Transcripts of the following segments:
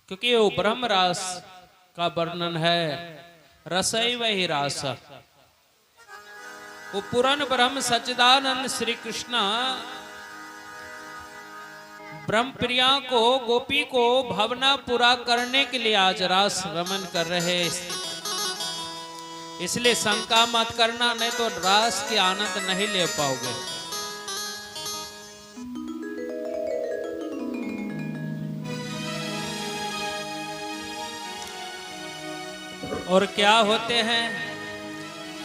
क्योंकि वो ब्रह्म रास का वर्णन है, रसैव ही रास। वो पूर्ण ब्रह्म सच्चिदानंद श्री कृष्ण ब्रह्म प्रिया को, गोपी को भावना पूरा करने के लिए आज रास रमन कर रहे। इसलिए शंका मत करना, नहीं तो रास की आनंद नहीं ले पाओगे। और क्या होते हैं,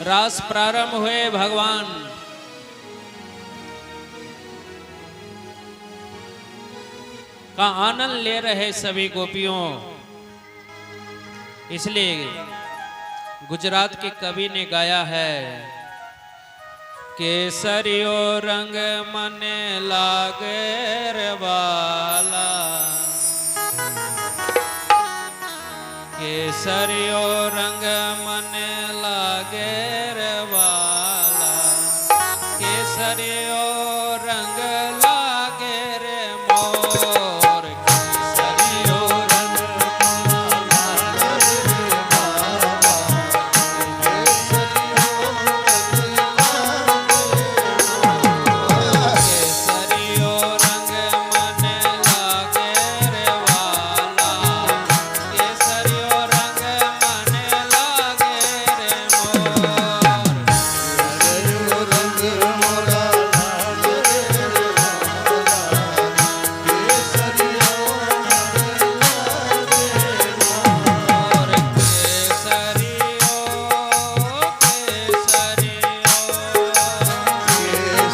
रास प्रारंभ हुए, भगवान का आनंद ले रहे सभी गोपियों। इसलिए गुजरात के कवि ने गाया है, केसरियो रंग मन लागे रे वाला, केसरियो रंग मन लागे रे वाला, केसरियो रंग लागे रे मोर, केसरियो रंग लागे रे वाला, केसरियो रंग लागे केसरियो रंग मन लागे रे वाला, केसरियो रंग मन लागे रे मोर, केसरियो रंग मोरा लागे रे वाला, केसरियो रंग लागे मोर, केसरियो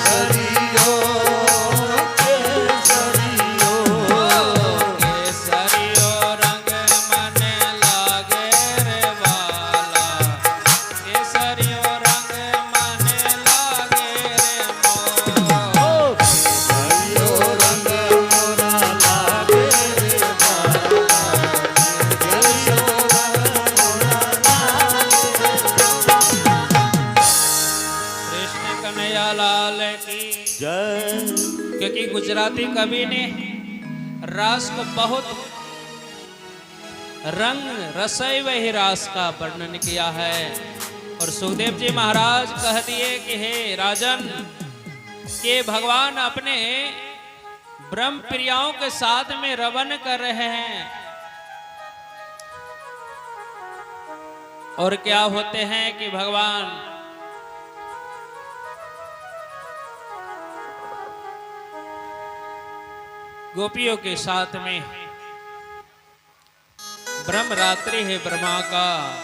केसरियो केसरियो रंग मन लागे रे वाला, केसरियो रंग मन लागे रे मोर, केसरियो रंग मोरा लागे रे वाला, केसरियो रंग मोरा लागे। कृष्ण कन्हैया लाल की जय। क्योंकि गुजराती कवि ने रास को बहुत रंग रसैव ही रास का वर्णन किया है। और सुखदेव जी महाराज कह दिए कि हे राजन, के भगवान अपने ब्रह्म प्रियाओं के साथ में रवन कर रहे हैं। और क्या होते हैं कि भगवान गोपियों के साथ में ब्रह्म रात्रि है, ब्रह्मा का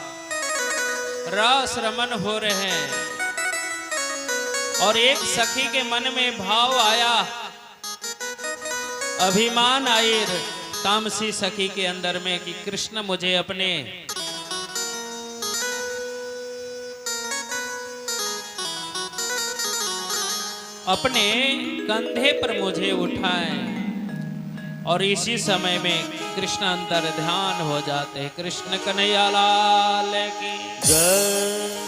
रास रमन हो रहे हैं। और एक सखी के मन में भाव आया, अभिमान आई तामसी सखी के अंदर में कि कृष्ण मुझे अपने कंधे पर मुझे उठाएं। और इसी समय में कृष्ण अंतर ध्यान हो जाते हैं। कृष्ण कन्हैया लाल की जय।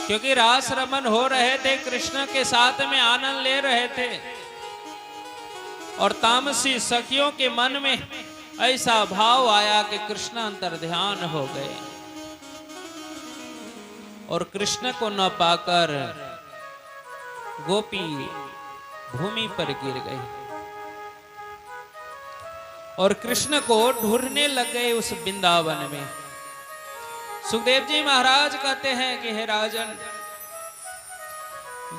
क्योंकि रास रमन हो रहे थे, कृष्ण के साथ में आनंद ले रहे थे। और तामसी सखियों के मन में ऐसा भाव आया कि कृष्ण अंतर ध्यान हो गए। और कृष्ण को न पाकर गोपी भूमि पर गिर गई और कृष्ण को ढूंढने लग गए उस वृंदावन में। सुखदेव जी महाराज कहते हैं कि हे राजन,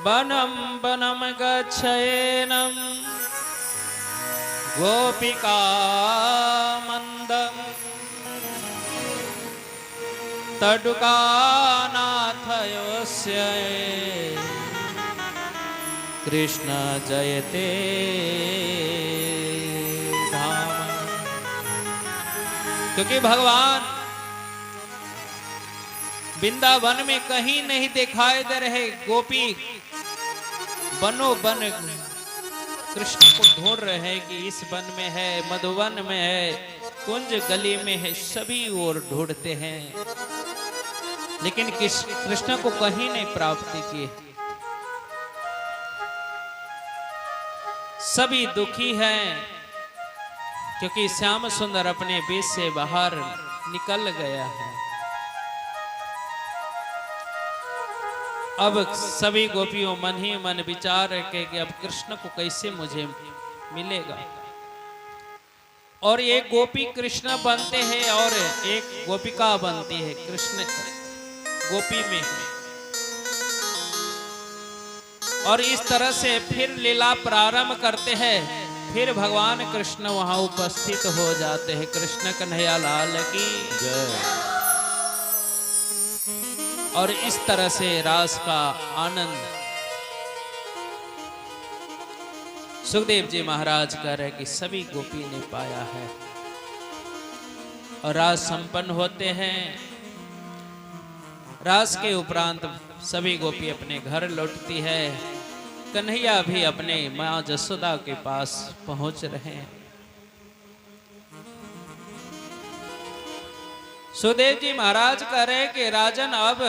वनम वनम गच्छेनम गोपिका मंदम तडुकानाथयोस्य कृष्ण जयते धाम। क्योंकि भगवान वृंदावन में कहीं नहीं दिखाई दे रहे। गोपी बनो बन कृष्ण को ढूंढ रहे हैं कि इस वन में है, मधुवन में है, कुंज गली में है, सभी ओर ढूंढते हैं, लेकिन कृष्ण को कहीं नहीं प्राप्त किए। सभी दुखी हैं, क्योंकि श्याम सुंदर अपने बीच से बाहर निकल गया है। अब सभी गोपियों मन ही मन विचार रखे कि अब कृष्ण को कैसे मुझे मिलेगा। और एक गोपी कृष्ण बनते हैं और एक गोपिका बनती है कृष्ण गोपी में। और इस तरह से फिर लीला प्रारंभ करते हैं। फिर भगवान कृष्ण वहां उपस्थित हो जाते हैं। कृष्ण कन्हैया लाल की जय। और इस तरह से रास का आनंद सुखदेव जी महाराज कह रहे कि सभी गोपी ने पाया है। और रास संपन्न होते हैं। रास के उपरांत सभी गोपी अपने घर लौटती है। कन्हैया भी अपने मां जसोदा के पास पहुंच रहे हैं। सुखदेव जी महाराज कह रहे कि राजन अब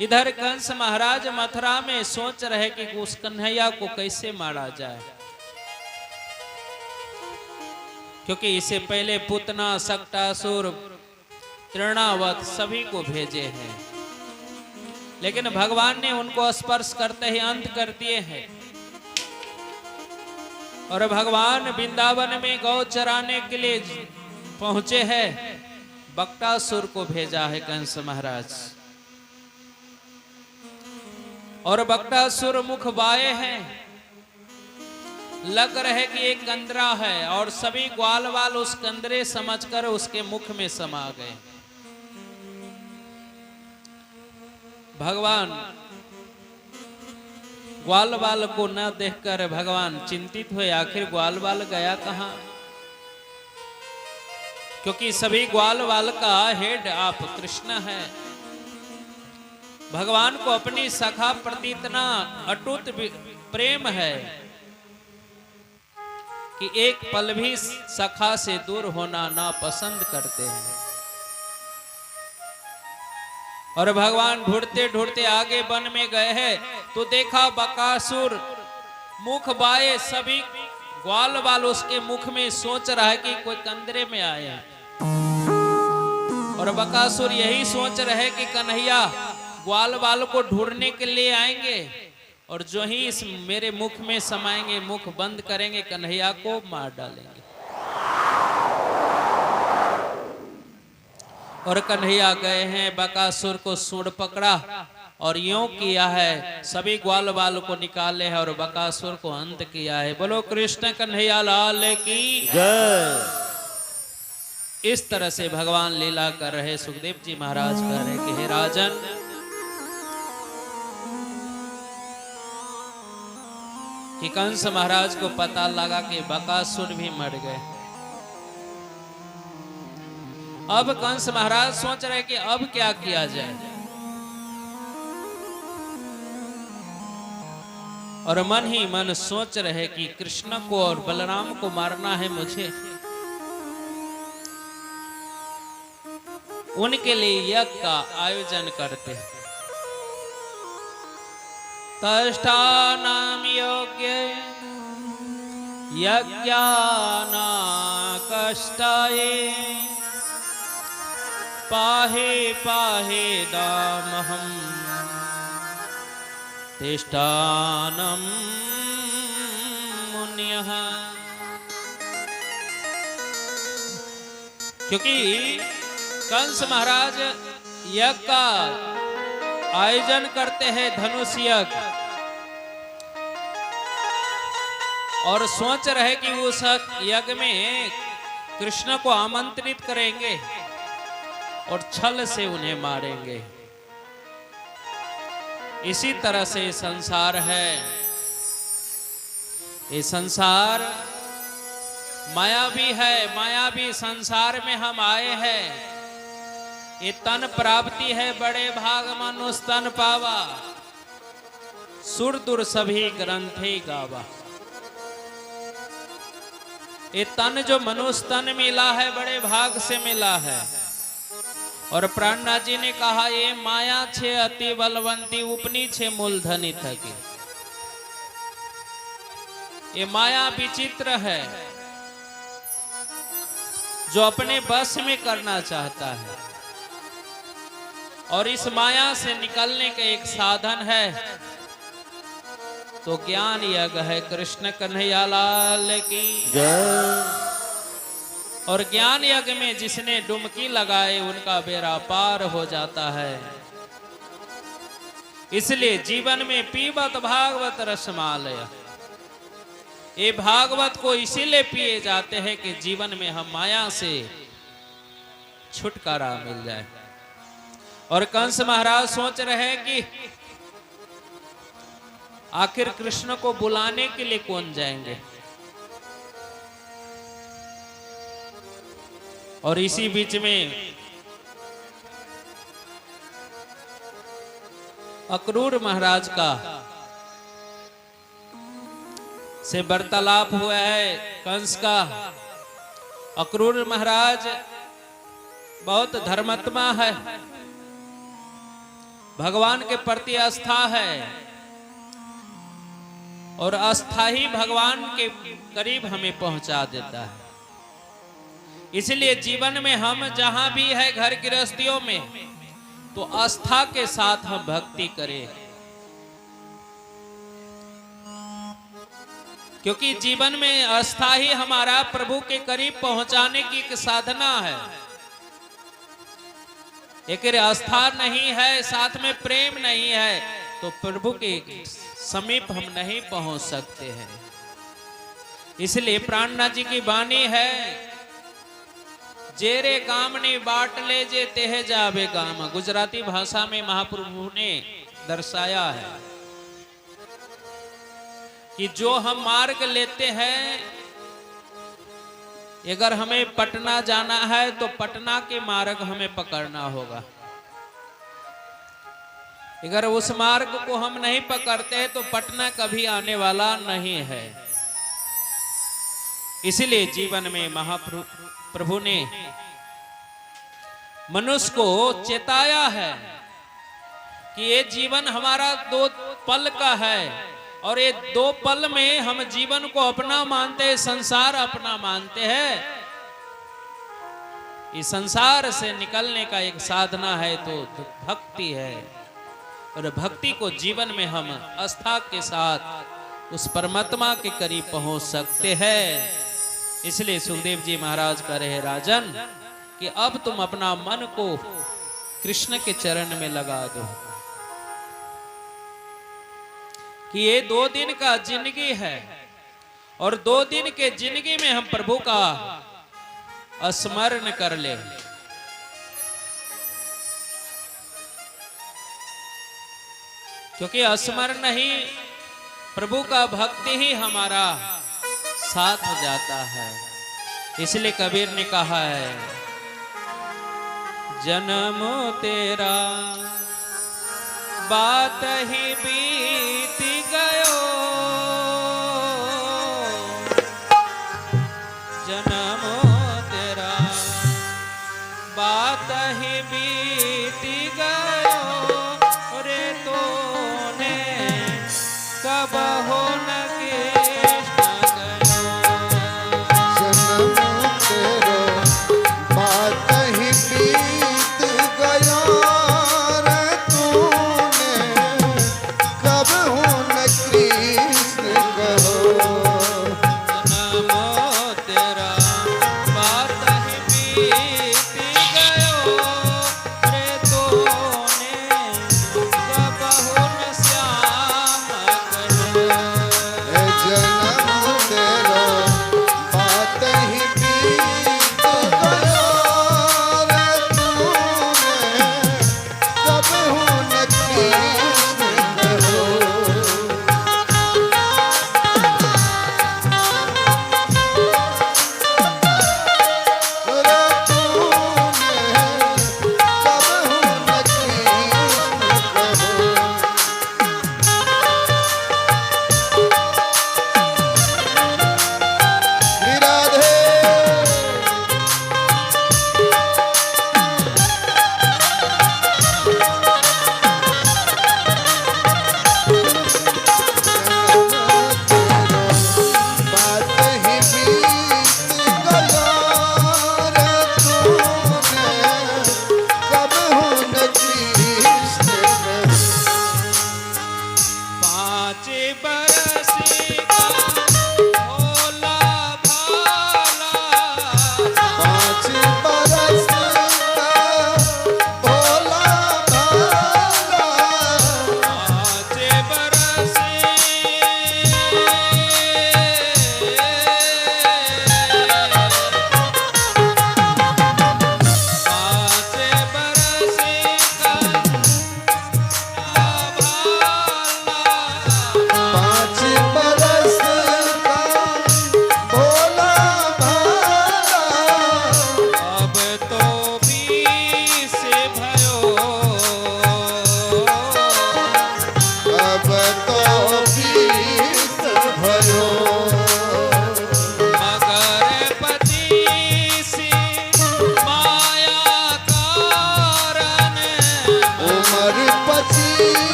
इधर कंस महाराज मथुरा में सोच रहे कि उस कन्हैया को कैसे मारा जाए, क्योंकि इससे पहले पूतना सक्टासुर तृणावत सभी को भेजे हैं, लेकिन भगवान ने उनको स्पर्श करते ही अंत कर दिए हैं। और भगवान वृंदावन में गौ चराने के लिए पहुंचे हैं। बक्टासुर को भेजा है कंस महाराज। और बक्टासुर मुख बाए हैं। लग रहे कि एक कंदरा है और सभी ग्वाल वाल उस कंदरे समझकर उसके मुख में समा गए। भगवान ग्वाल बाल को न देखकर भगवान चिंतित हुए, आखिर ग्वाल बाल गया कहां? क्योंकि सभी ग्वाल बाल का हेड आप कृष्ण है। भगवान को अपनी सखा प्रति इतना अटूट प्रेम है कि एक पल भी सखा से दूर होना ना पसंद करते हैं। और भगवान ढूंढते ढूंढते आगे वन में गए हैं तो देखा बकासुर मुख बाए, सभी ग्वाल बाल उसके मुख में सोच रहा है कि कोई कंदरे में आया। और बकासुर यही सोच रहे कि कन्हैया ग्वाल बाल को ढूंढने के लिए आएंगे और जो ही इस मेरे मुख में समाएंगे, मुख बंद करेंगे, कन्हैया को मार डालेंगे। और कन्हैया गए हैं, बकासुर को सूंड पकड़ा और यूं किया है, सभी ग्वाल बाल को निकाले हैं और बकासुर को अंत किया है। बोलो कृष्ण कन्हैया लाल की जय। इस तरह से भगवान लीला कर रहे। सुखदेव जी महाराज कह रहे कि हे राजन, कि कंस महाराज को पता लगा कि बकासुर भी मर गए। अब कंस महाराज सोच रहे कि अब क्या किया जाए। और मन ही मन सोच रहे कि कृष्ण को और बलराम को मारना है मुझे। उनके लिए यज्ञ का आयोजन करते हैं। तष्टानाम योग्य यज्ञाना कष्टाये पाहे पाहे दामहम तिष्ठानम मुन्यः। क्योंकि कंस महाराज यज्ञ का आयोजन करते हैं, धनुष यज्ञ, और सोच रहे कि उस यज्ञ में कृष्ण को आमंत्रित करेंगे और छल से उन्हें मारेंगे। इसी तरह से संसार है। ये संसार मायावी है। मायावी संसार में हम आए हैं। ये तन प्राप्ति है, बड़े भाग मनुष्य तन पावा, सुर दुर सभी ग्रंथे गावा। ये तन जो मनुष्य तन मिला है, बड़े भाग से मिला है। और प्राणनाथ जी ने कहा, ये माया छे अति बलवंती, उपनी छे मूलधनी थकी। ये माया विचित्र है। जो अपने बस में करना चाहता है, और इस माया से निकलने का एक साधन है तो ज्ञान यज्ञ है। कृष्ण कन्हैया लाल की जय। और ज्ञान यज्ञ में जिसने डुबकी लगाए उनका बेड़ा पार हो जाता है। इसलिए जीवन में पीबत भागवत रसमालय, ये भागवत को इसीलिए पिए जाते हैं कि जीवन में हम माया से छुटकारा मिल जाए। और कंस महाराज सोच रहे हैं कि आखिर कृष्ण को बुलाने के लिए कौन जाएंगे। और इसी बीच में अक्रूर महाराज का से वार्तालाप हुआ है कंस का। अक्रूर महाराज बहुत धर्मात्मा है, भगवान के प्रति आस्था है, और आस्था ही भगवान के करीब हमें पहुंचा देता है। इसलिए जीवन में हम जहां भी है घर गृहस्थियों में, तो आस्था के साथ हम भक्ति करें, क्योंकि जीवन में आस्था ही हमारा प्रभु के करीब पहुंचाने की एक साधना है। एक आस्था नहीं है, साथ में प्रेम नहीं है, तो प्रभु के समीप हम नहीं पहुंच सकते हैं। इसलिए प्राणनाथ जी की वाणी है, जेरे काम ने बाट ले जे तेह जावे गाम। गुजराती भाषा में महाप्रभु ने दर्शाया है कि जो हम मार्ग लेते हैं, अगर हमें पटना जाना है तो पटना के मार्ग हमें पकड़ना होगा। अगर उस मार्ग को हम नहीं पकड़ते तो पटना कभी आने वाला नहीं है। इसलिए जीवन में महाप्रभु ने मनुष्य को चेताया है कि ये जीवन हमारा 2 पल का है, और ये 2 पल में हम जीवन को अपना मानते हैं, संसार अपना मानते हैं। इस संसार से निकलने का एक साधना है तो भक्ति है, और भक्ति को जीवन में हम आस्था के साथ उस परमात्मा के करीब पहुंच सकते हैं। इसलिए सुखदेव जी महाराज कह रहे राजन कि अब तुम अपना मन को कृष्ण के चरण में लगा दो, कि ये 2 दिन का जिंदगी है, और 2 दिन के जिंदगी में हम प्रभु का स्मरण कर ले। क्योंकि स्मरण ही प्रभु का भक्ति ही हमारा साथ जाता है। इसलिए कबीर ने कहा है, जन्म तेरा बात ही बीत गयो, जन्म तेरा बात ही बीत गयो, रे तूने कब हो न तेरा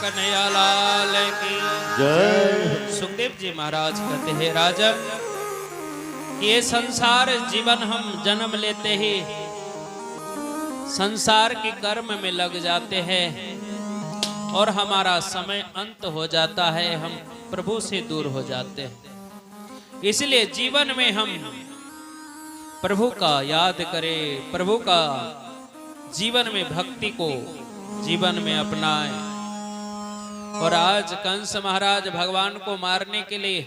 कन्हैया लाल की जय। सुखदेव जी महाराज कहते हैं राजन कि ये संसार जीवन हम जन्म लेते ही संसार के कर्म में लग जाते हैं और हमारा समय अंत हो जाता है, हम प्रभु से दूर हो जाते हैं। इसलिए जीवन में हम प्रभु का याद करें, प्रभु का जीवन में भक्ति को जीवन में अपनाएं। और आज कंस महाराज भगवान को मारने के लिए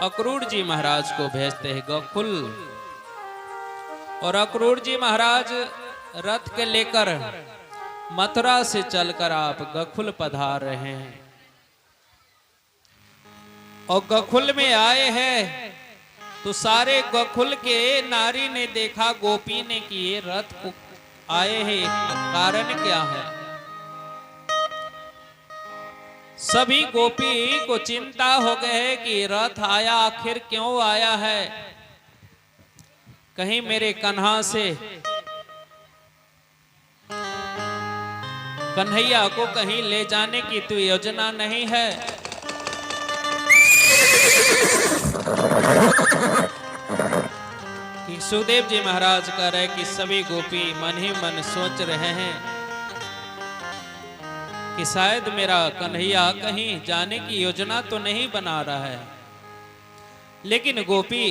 अक्रूर जी महाराज को भेजते हैं गोकुल, और अक्रूर जी महाराज रथ के लेकर मथुरा से चलकर आप गोकुल पधार रहे हैं। और गोकुल में आए हैं तो सारे गोकुल के नारी ने देखा, गोपी ने कि ये रथ को आए हैं, कारण क्या है? सभी गोपी को चिंता हो गए कि रथ आया, आखिर क्यों आया है? कहीं मेरे कन्हा से कन्हैया को कहीं ले जाने की तो योजना नहीं है। कि सुखदेव जी महाराज कह रहे कि सभी गोपी मन ही मन सोच रहे हैं कि शायद मेरा कन्हैया कहीं जाने की योजना तो नहीं बना रहा है, लेकिन गोपी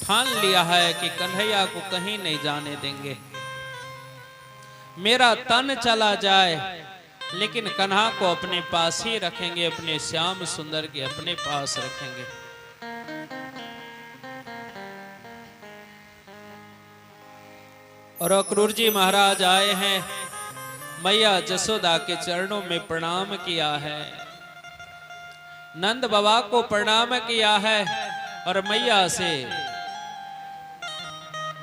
ठान लिया है कि कन्हैया को कहीं नहीं जाने देंगे। मेरा तन चला जाए लेकिन कन्हा को अपने पास ही रखेंगे, अपने श्याम सुंदर के अपने पास रखेंगे। और अक्रूर जी महाराज आए हैं, मैया जसोदा के चरणों में प्रणाम किया है, नंद बाबा को प्रणाम किया है और मैया से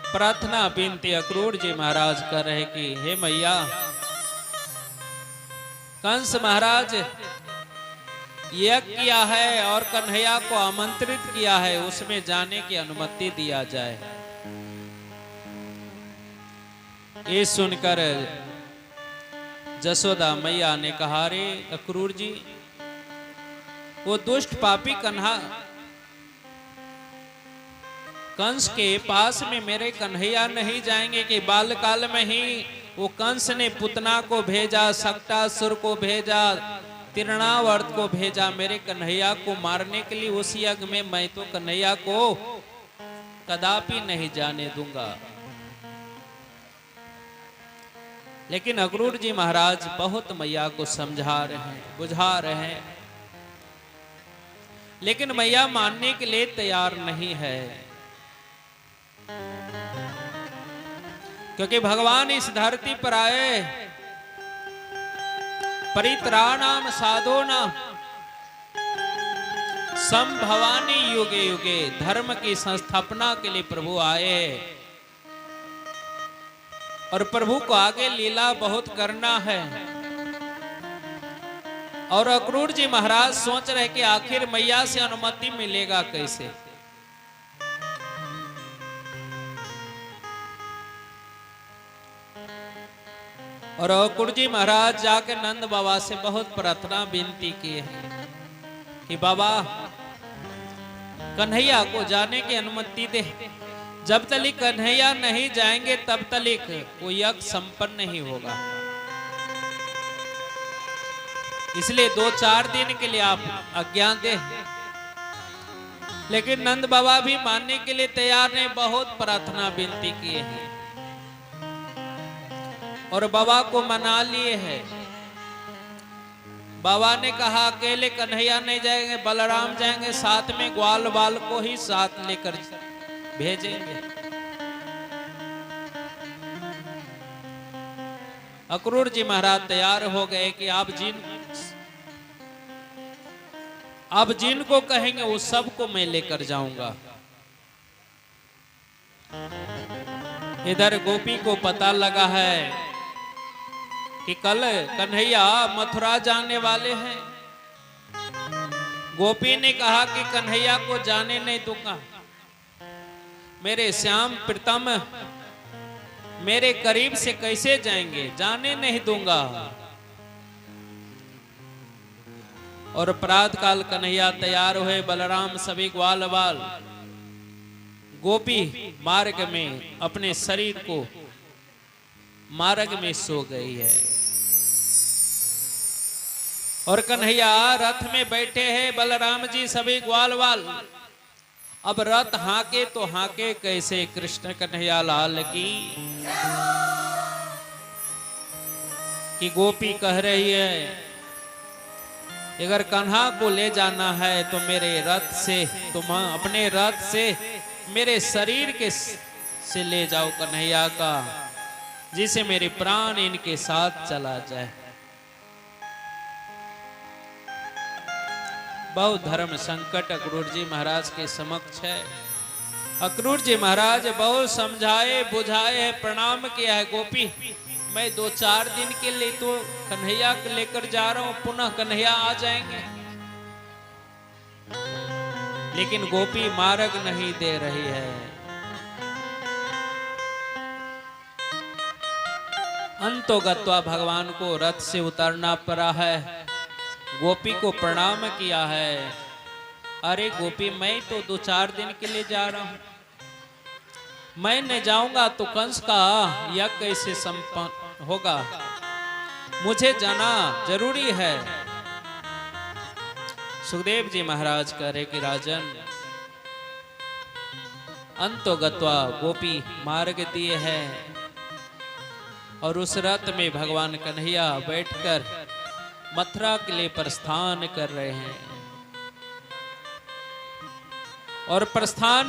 प्रार्थना विनती अक्रूर जी महाराज कर रहे कि हे मैया, कंस महाराज यज्ञ किया है और कन्हैया को आमंत्रित किया है, उसमें जाने की अनुमति दिया जाए। ये सुनकर जसोदा मैया ने कहा, रे अक्रूर जी, वो दुष्ट पापी कन्हा कंस के पास में मेरे कन्हैया नहीं जाएंगे कि बालकाल में ही वो कंस ने पुतना को भेजा, सक्टासुर को भेजा, तिरणावर्त को भेजा मेरे कन्हैया को मारने के लिए। उस यज्ञ में मैं तो कन्हैया को कदापि नहीं जाने दूंगा। लेकिन अक्रूर जी महाराज बहुत मैया को समझा रहे हैं, बुझा रहे हैं, लेकिन मैया मानने के लिए तैयार नहीं है, क्योंकि भगवान इस धरती पर आए परित्राणाम साधूनाम संभवानी युगे युगे, धर्म की संस्थापना के लिए प्रभु आए और प्रभु को आगे लीला बहुत करना है। और अक्रूर जी महाराज सोच रहे कि आखिर मैया से अनुमति मिलेगा कैसे। और अक्रूर जी महाराज जाकर नंद बाबा से बहुत प्रार्थना विनती की है कि बाबा कन्हैया को जाने की अनुमति दे, जब तक कन्हैया नहीं जाएंगे तब तक वो यज्ञ संपन्न नहीं होगा। इसलिए 2-4 दिन के लिए आप आज्ञा दे। लेकिन नंद बाबा भी मानने के लिए तैयार नहीं, बहुत प्रार्थना विनती किए हैं और बाबा को मना लिए हैं। बाबा ने कहा अकेले कन्हैया नहीं जाएंगे, बलराम जाएंगे, साथ में ग्वाल बाल को ही साथ लेकर भेजेंगे। अक्रूर जी महाराज तैयार हो गए कि आप जिन को कहेंगे वो सबको मैं लेकर जाऊंगा। इधर गोपी को पता लगा है कि कल कन्हैया मथुरा जाने वाले हैं। गोपी ने कहा कि कन्हैया को जाने नहीं दूंगा, मेरे श्याम प्रीतम मेरे करीब से कैसे जाएंगे, जाने नहीं दूंगा। और प्रात काल कन्हैया तैयार हुए, बलराम सभी ग्वाल बाल, गोपी मार्ग में अपने शरीर को मार्ग में सो गई है। और कन्हैया रथ में बैठे हैं, बलराम जी सभी ग्वाल बाल। अब रथ हाके तो हाके कैसे, कृष्ण कन्हैया लाल की। कि गोपी कह रही है अगर कान्हा को ले जाना है तो मेरे रथ से, तुम अपने रथ से मेरे शरीर के से ले जाओ कन्हैया का, जिसे मेरे प्राण इनके साथ चला जाए। बहुत धर्म संकट अक्रूर जी महाराज के समक्ष है। अक्रूर जी महाराज बहुत समझाए बुझाए, प्रणाम किया है। गोपी मैं 2-4 दिन के लिए तो कन्हैया को लेकर जा रहा हूं, पुनः कन्हैया आ जाएंगे। लेकिन गोपी मार्ग नहीं दे रही है। अंतोगत्वा भगवान को रथ से उतरना पड़ा है। गोपी को प्रणाम किया है। अरे गोपी मैं तो 2-4 दिन के लिए जा रहा हूं, मैं न जाऊंगा तो कंस का यज्ञ कैसे संपन्न होगा, मुझे जाना जरूरी है। सुखदेव जी महाराज कह रहे कि राजन, अंतोगत्वा गोपी मार्ग दिए हैं और उस रथ में भगवान कन्हैया बैठकर मथुरा के लिए प्रस्थान कर रहे हैं। और प्रस्थान